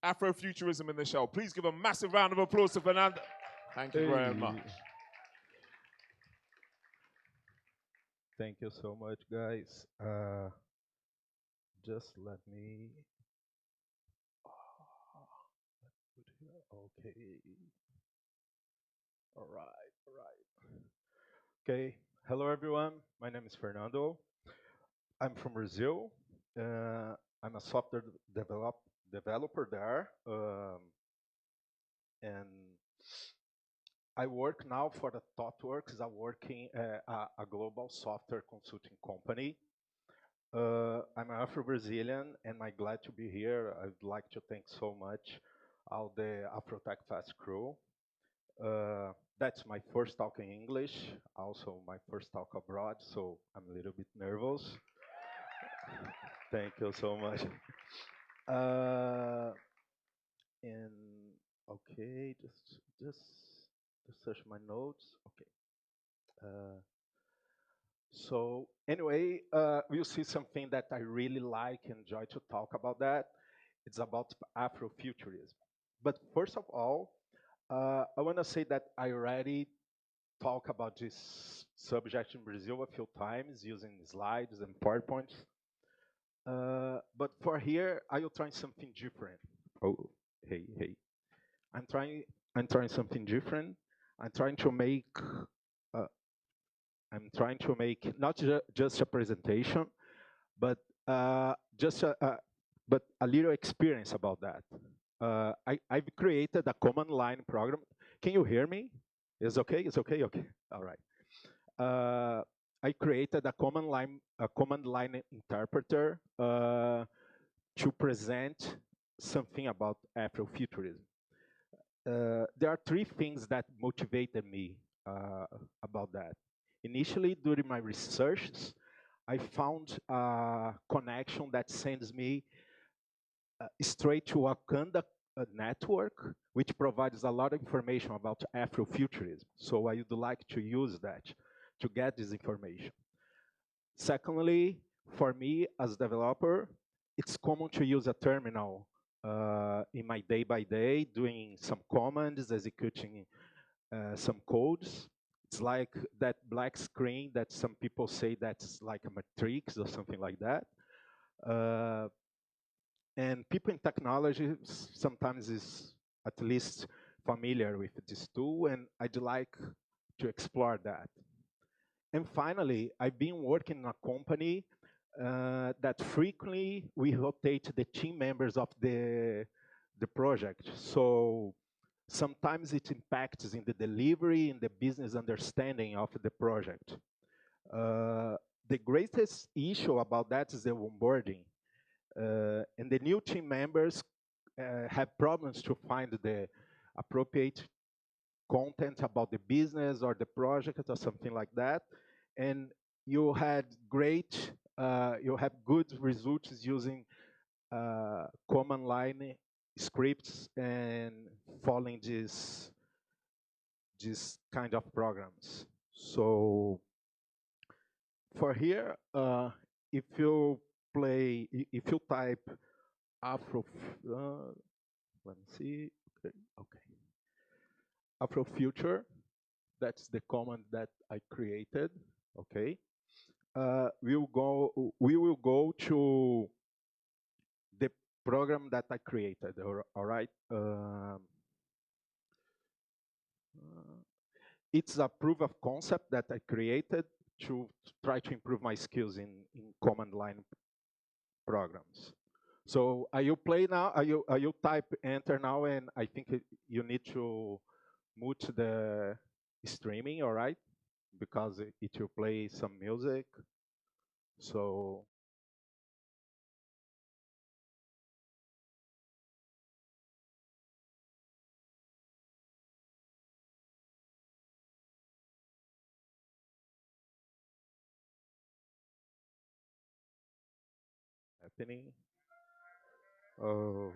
Afrofuturism in the show. Please give a massive round of applause to Fernando. Thank you very Hey, much. thank you so much, guys. Just let me put here. Okay. All right. All right. Okay. Hello, everyone. My name is Fernando. I'm from Brazil. I'm a software developer there, and I work now for the Thoughtworks. I'm working a global software consulting company. I'm Afro-Brazilian, and I'm glad to be here. I'd like to thank so much all the Afrotech Fest crew. That's my first talk in English, also my first talk abroad, so I'm a little bit nervous. Thank you so much. Uh, and okay, just search my notes. Okay. Uh, so anyway, we'll see something that I really like, enjoy to talk about that. It's about Afrofuturism. But first of all, I want to say that I already talk about this subject in Brazil a few times using slides and PowerPoints. But for here, I will try something different. Oh, hey. I'm trying, I'm trying something different. I'm trying to make, uh, I'm trying to make not just a presentation, but just but a little experience about that. I've created a command line program. Can you hear me? Is okay? It's okay? Okay. All right. Uh, I created a command line interpreter to present something about Afrofuturism. There are three things that motivated me about that. Initially, during my researches, I found a connection that sends me straight to Wakanda network, which provides a lot of information about Afrofuturism. So I would like to use that to get this information. Secondly, for me as developer, it's common to use a terminal in my day by day, doing some commands, executing some codes. It's like that black screen that some people say that's like a matrix or something like that. Uh, and people in technology sometimes is at least familiar with this tool, and I'd like to explore that. And finally, I've been working in a company that frequently we rotate the team members of the project. So sometimes it impacts in the delivery and the business understanding of the project. Uh, the greatest issue about that is the onboarding. And the new team members have problems to find the appropriate content about the business or the project or something like that. And you had you have good results using command line scripts and following this kind of programs. So for here, if you if you type Afro, let me see, okay, Afrofuture, that's the command that I created, okay. We will go to the program that I created, all right. It's a proof of concept that I created to try to improve my skills in command line programs. So are you play now? Are you type enter now? And I think you need to mute the streaming, all right? Because it will play some music. So happening. Oh,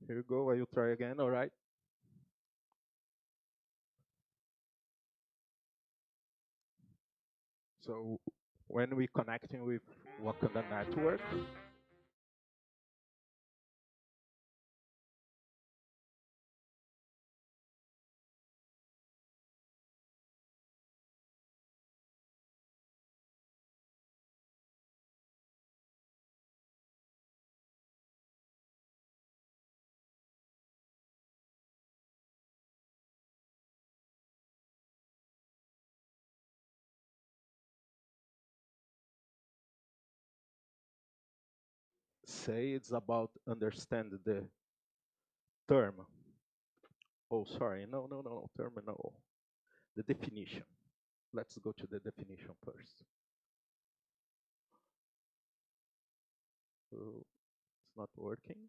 Here you go. I will try again. All right. So when we connecting with Wakanda network, say it's about understand the term. Oh, sorry. No, no, no, no. Terminal. The definition. Let's go to the definition first. Oh, it's not working.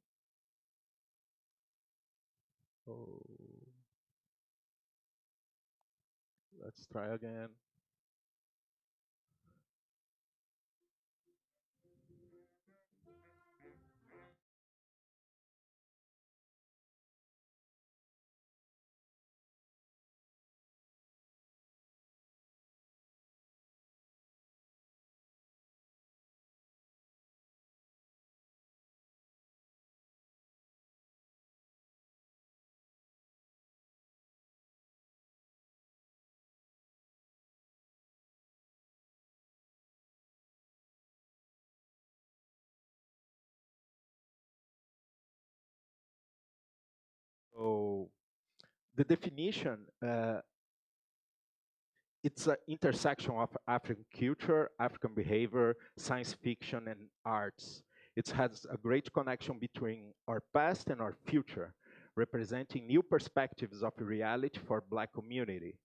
Oh, let's try again. So the definition, it's an intersection of African culture, African behavior, science fiction, and arts. It has a great connection between our past and our future, representing new perspectives of reality for Black community.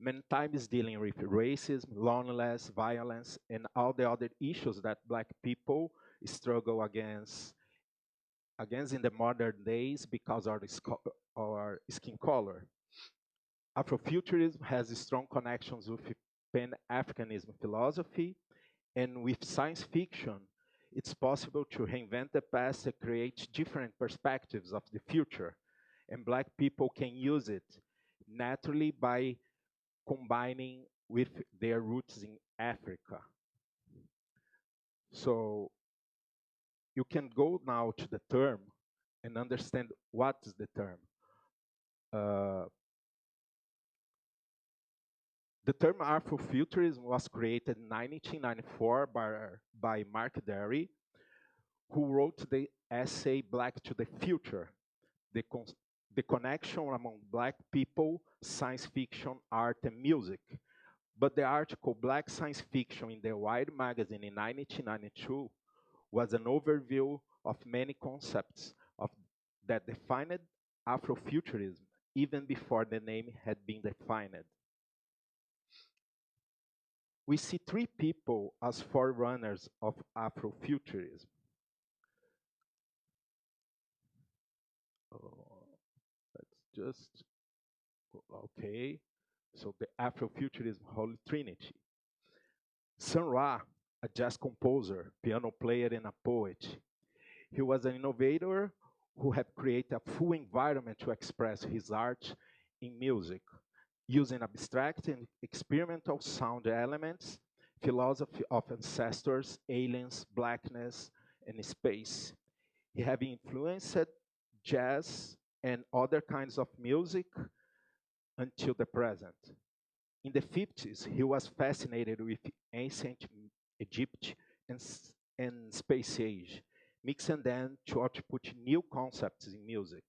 Many times dealing with racism, loneliness, violence, and all the other issues that Black people struggle against in the modern days because of our skin color. Afrofuturism has strong connections with Pan-Africanism philosophy, and with science fiction, it's possible to reinvent the past and create different perspectives of the future. And Black people can use it naturally by combining with their roots in Africa. So you can go now to the term and understand what is the term. Uh, the term Afrofuturism was created in 1994 by Mark Derry, who wrote the essay Black to the Future, the, the connection among Black people, science fiction, art, and music. But the article Black Science Fiction in the Wired magazine in 1992 was an overview of many concepts that defined Afrofuturism even before the name had been defined. We see three people as forerunners of Afrofuturism. Oh, let's just, okay. So the Afrofuturism Holy Trinity. Sun Ra, a jazz composer, piano player, and a poet. He was an innovator who had created a full environment to express his art in music, using abstract and experimental sound elements, philosophy of ancestors, aliens, blackness, and space. He had influenced jazz and other kinds of music until the present. In the 50s, he was fascinated with ancient Egypt and space age, mixing them to output new concepts in music.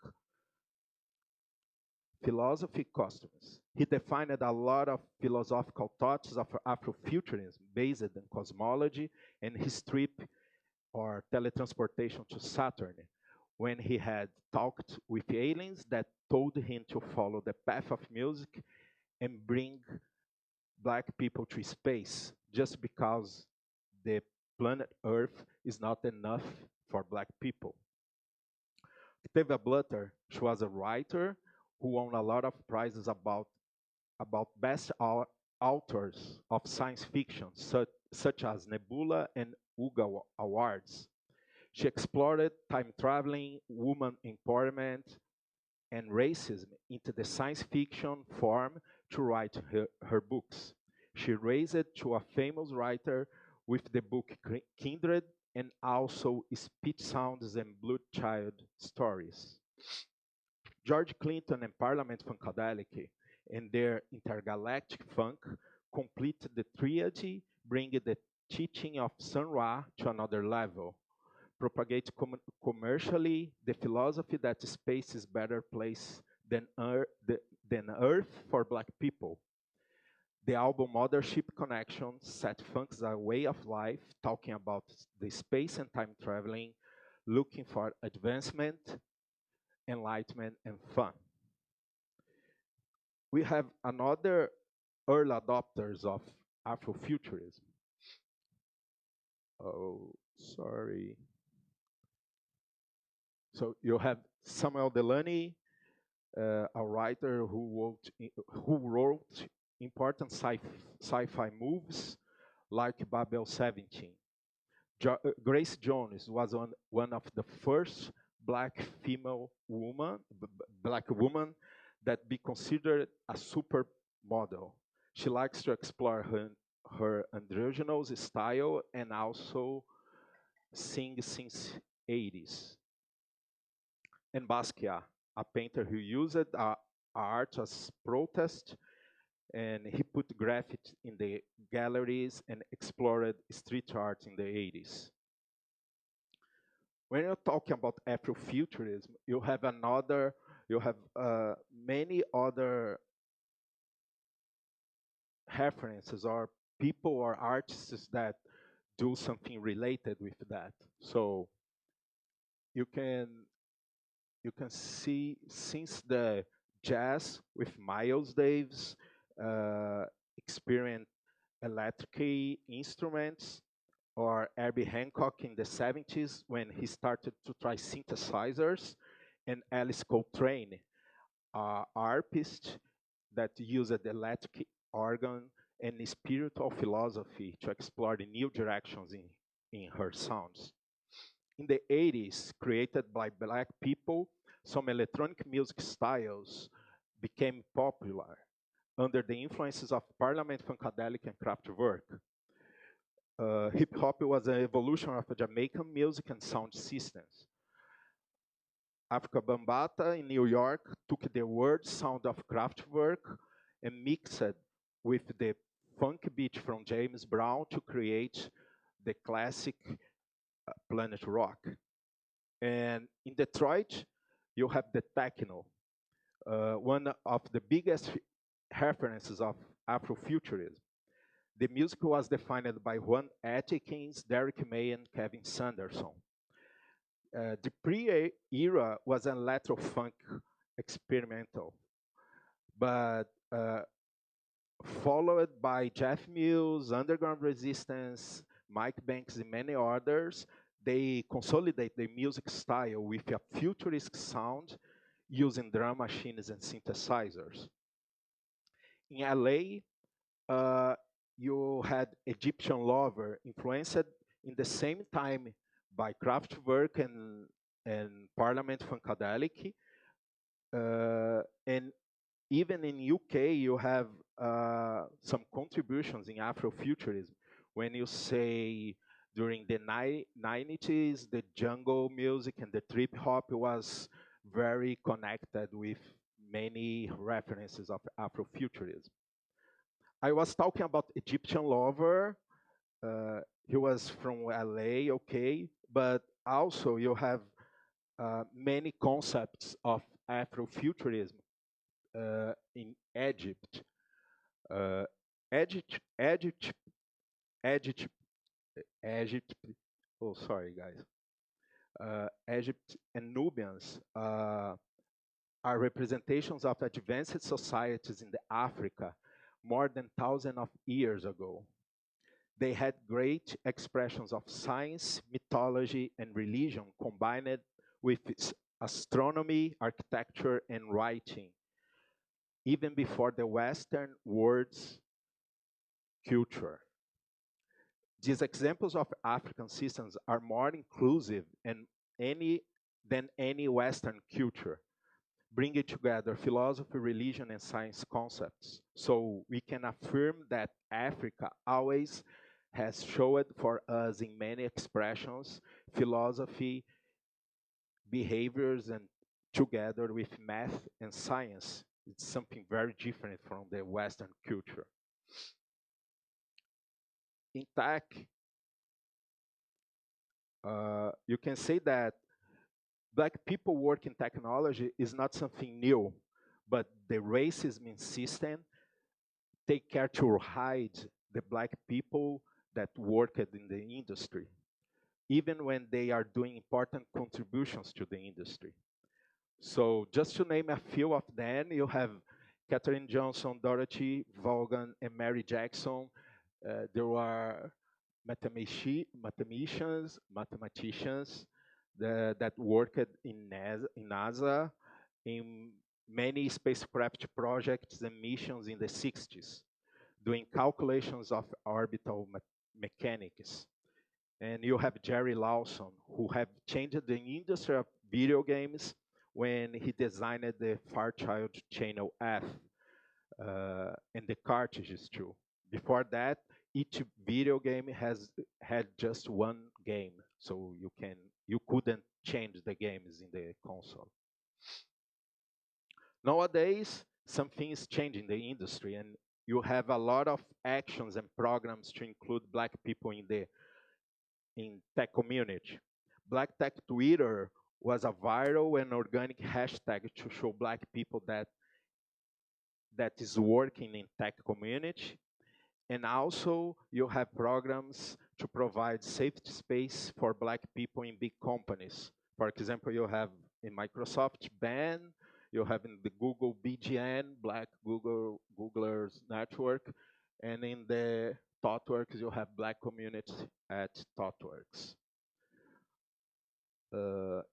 Philosophy customs. He defined a lot of philosophical thoughts of Afrofuturism based on cosmology and his trip or teletransportation to Saturn when he had talked with aliens that told him to follow the path of music and bring Black people to space just because the planet Earth is not enough for Black people. Octavia Butler, she was a writer who won a lot of prizes about best authors of science fiction, such as Nebula and Hugo Awards. She explored time traveling, woman empowerment, and racism into the science fiction form to write her books. She raised it to a famous writer with the book Kindred and also Speech Sounds and Blood Child Stories. George Clinton and Parliament Funkadelic and their intergalactic funk complete the trilogy, bringing the teaching of Sun Ra to another level. Propagate commercially the philosophy that space is better place than Earth for Black people. The album Mothership Connection set funk as a way of life, talking about the space and time traveling, looking for advancement, enlightenment, and fun. We have another early adopters of Afrofuturism. Oh, sorry. So you have Samuel Delany, a writer who wrote important sci-fi movies like Babel 17. Grace Jones was one of the first black woman that be considered a supermodel. She likes to explore her androgynous style and also sing since 80s. And Basquiat, a painter who used art as protest, and he put graffiti in the galleries and explored street art in the 80s. When you're talking about Afrofuturism, you have many other references or people or artists that do something related with that. So you can you can see since the jazz with Miles Davis, uh, experience electric instruments, or Herbie Hancock in the 70s when he started to try synthesizers, and Alice Coltrane, harpist that used the electric organ and spiritual philosophy to explore the new directions in her sounds. In the 80s, created by black people, some electronic music styles became popular under the influences of Parliament Funkadelic and Kraftwerk. Hip hop was an evolution of Jamaican music and sound systems. Africa Bambata in New York took the word sound of Kraftwerk and mixed it with the funk beat from James Brown to create the classic Planet Rock. And in Detroit, you have the techno, one of the biggest references of Afrofuturism. The music was defined by Juan Atkins, Derek May, and Kevin Sanderson. The pre-era was an electro-funk experimental, but followed by Jeff Mills, Underground Resistance, Mike Banks, and many others. They consolidate the music style with a futuristic sound using drum machines and synthesizers. In LA, you had Egyptian Lover influenced in the same time by Kraftwerk and Parliament Funkadelic. And even in UK, you have some contributions in Afrofuturism. When you say during the 90s, the jungle music and the trip hop was very connected with many references of Afrofuturism. I was talking about Egyptian Lover. He was from LA, okay, but also you have many concepts of Afrofuturism in Egypt. Uh, Egypt, Egypt, Egypt, Egypt. Oh, sorry, guys. Egypt and Nubians are representations of advanced societies in the Africa more than thousands of years ago. They had great expressions of science, mythology, and religion combined with astronomy, architecture, and writing, even before the Western world's culture. These examples of African systems are more inclusive any, than any Western culture, bringing together philosophy, religion, and science concepts. So we can affirm that Africa always has showed for us in many expressions, philosophy, behaviors, and together with math and science. It's something very different from the Western culture. In tech, you can say that Black people work in technology is not something new, but the racism system take care to hide the Black people that worked in the industry, even when they are doing important contributions to the industry. So just to name a few of them, you have Katherine Johnson, Dorothy Vaughan, and Mary Jackson. There are mathematicians that worked in NASA, in many spacecraft projects and missions in the 60s, doing calculations of orbital mechanics. And you have Jerry Lawson, who have changed the industry of video games when he designed the Fairchild Channel F and the cartridges too. Before that, each video game has had just one game, so you couldn't change the games in the console. Nowadays, something is changing the industry, and you have a lot of actions and programs to include Black people in tech community. Black Tech Twitter was a viral and organic hashtag to show Black people that is working in tech community. And also you have programs to provide safety space for Black people in big companies. For example, you have in Microsoft BAN, you have in the Google BGN, Black Googlers Network, and in the Thoughtworks, you have Black community at Thoughtworks.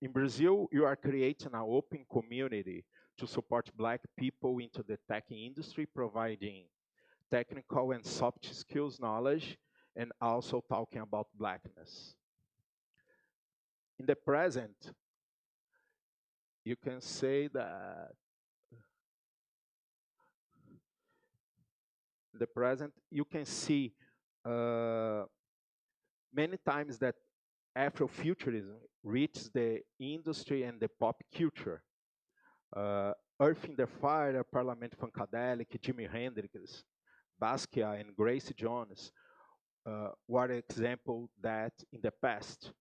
In Brazil, you are creating an open community to support Black people into the tech industry, providing technical and soft skills knowledge, and also talking about Blackness. In the present, you can say that in the present, you can see many times that Afrofuturism reaches the industry and the pop culture. Earth in the Fire, Parliament Funkadelic, Jimi Hendrix, Basquiat, and Grace Jones were example that in the past.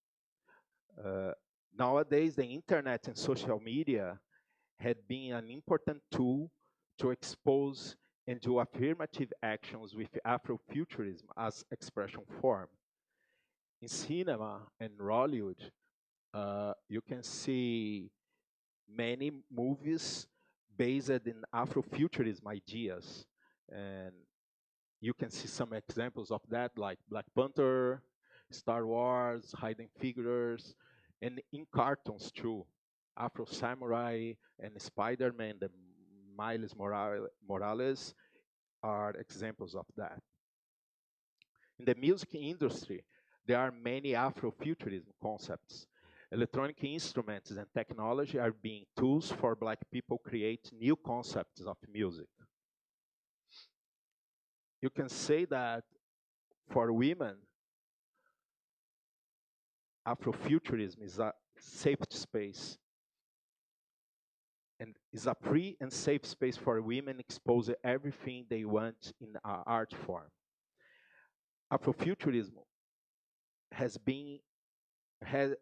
Nowadays, the internet and social media had been an important tool to expose and do affirmative actions with Afrofuturism as expression form. In cinema and Hollywood, you can see many movies based in Afrofuturism ideas. And you can see some examples of that, like Black Panther, Star Wars, Hidden Figures, and in cartoons too. Afro Samurai and Spider-Man, the Miles Morales are examples of that. In the music industry, there are many Afrofuturism concepts. Electronic instruments and technology are being tools for Black people create new concepts of music. You can say that for women, Afrofuturism is a safe space and is a free and safe space for women expose everything they want in an art form. Afrofuturism has been has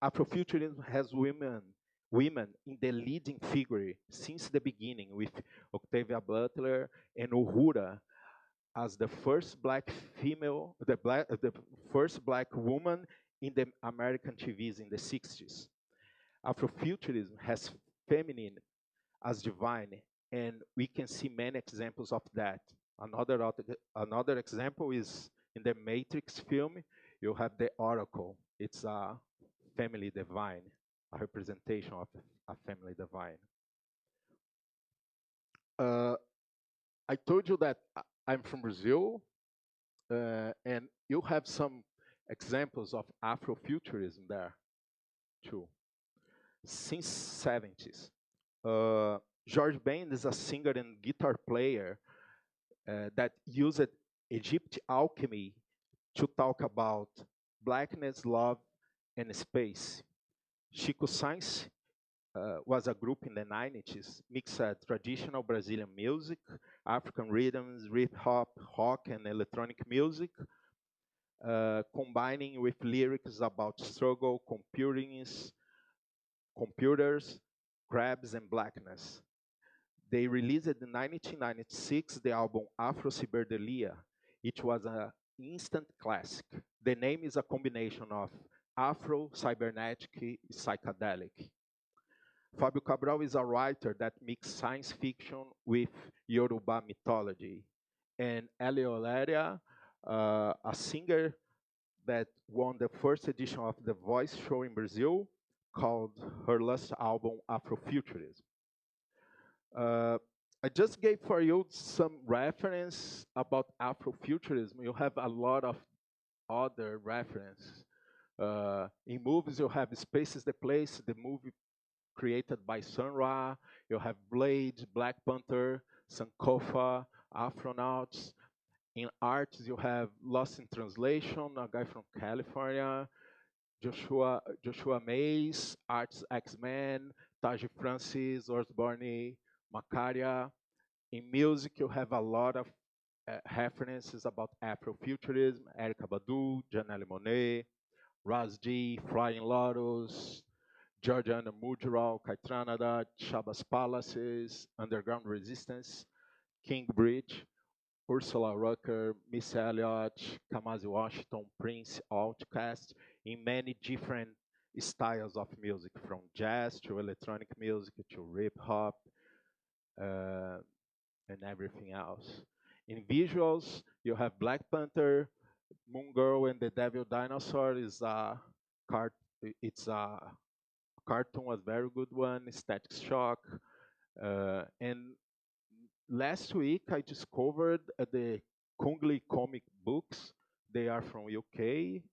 Afrofuturism has women in the leading figure since the beginning, with Octavia Butler and Uhura as the first Black female, the first Black woman in the American TVs in the 60s. Afrofuturism has feminine as divine, and we can see many examples of that. Another example is in the Matrix film, you have the Oracle. It's a family divine, a representation of a family divine. I told you that I'm from Brazil, And you have some examples of Afrofuturism there too. Since 70s, George Ben is a singer and guitar player that used Egypt alchemy to talk about blackness, love, and space. Chico Science was a group in the 90s, mixed traditional Brazilian music, African rhythms, hip hop, rock, and electronic music, combining with lyrics about struggle, computers, crabs, and blackness. They released in 1996 the album Afrobrazilian. It was an instant classic. The name is a combination of Afro, cybernetic, psychedelic. Fábio Cabral is a writer that mixes science fiction with Yoruba mythology. And Elioleria, a singer that won the first edition of The Voice show in Brazil, called her last album Afrofuturism. Uh, I just gave for you some reference about Afrofuturism. You have a lot of other references. In movies, you have Spaces the Place, the movie created by Sun Ra. You have Blade, Black Panther, Sankofa, Afronauts. In arts, you have Lost in Translation, a guy from California, Joshua Mays, Arts X-Men, Taji Francis, Osborne, Macaria. In music, you have a lot of references about Afrofuturism, Erykah Badu, Janelle Monáe, Raz G, Flying Lotus, Georgiana Mujiral, Kaitranada, Shabazz Palaces, Underground Resistance, King Bridge, Ursula Rucker, Miss Elliott, Kamasi Washington, Prince, Outkast, in many different styles of music, from jazz to electronic music to hip hop uh, and everything else. In visuals, you have Black Panther, Moon Girl and the Devil Dinosaur is a cart. It's a cartoon, a very good one. Static Shock, and last week I discovered the Kungli comic books. They are from UK.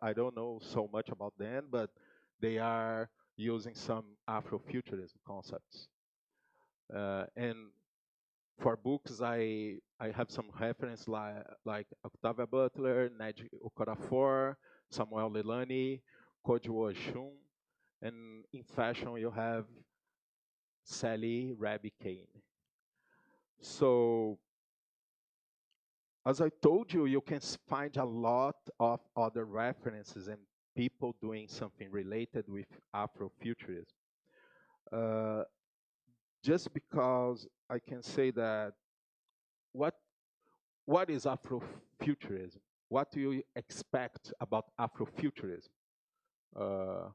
I don't know so much about them, but they are using some Afrofuturism concepts. And for books, I have some reference like Octavia Butler, Neji Okorafor, Samuel Lelani, Kojo Oshun, and in fashion you have Sally Raby Kane. So as I told you, you can find a lot of other references and people doing something related with Afrofuturism. Uh, just because I can say that what what is Afrofuturism? What do you expect about Afrofuturism? Uh,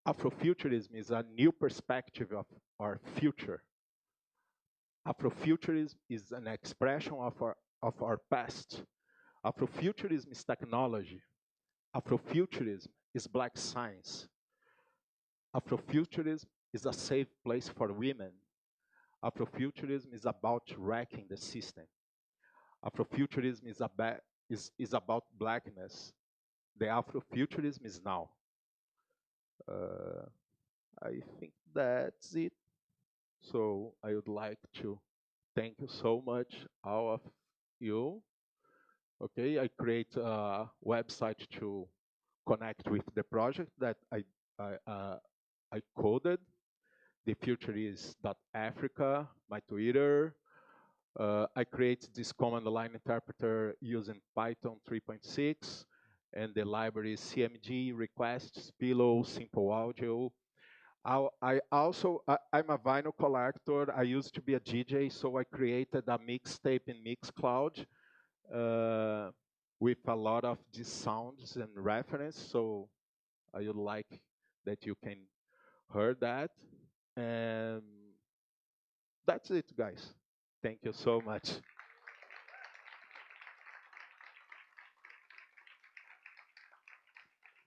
Afrofuturism is a new perspective of our future. Afrofuturism is an expression of our past. Afrofuturism is technology. Afrofuturism is black science. Afrofuturism is a safe place for women. Afrofuturism is about wrecking the system. Afrofuturism is about blackness. The Afrofuturism is now. Uh, I think that's it. So I would like to thank you so much, all of you. Okay, I create a website to connect with the project that I coded. The future is .africa, my Twitter. I create this command line interpreter using Python 3.6 and the libraries CMG, requests, Pillow, Simple Audio. I'm a vinyl collector. I used to be a DJ, so I created a mixtape in Mixcloud uh, with a lot of these sounds and reference. So I would like that you can hear that. And that's it, guys. Thank you so much.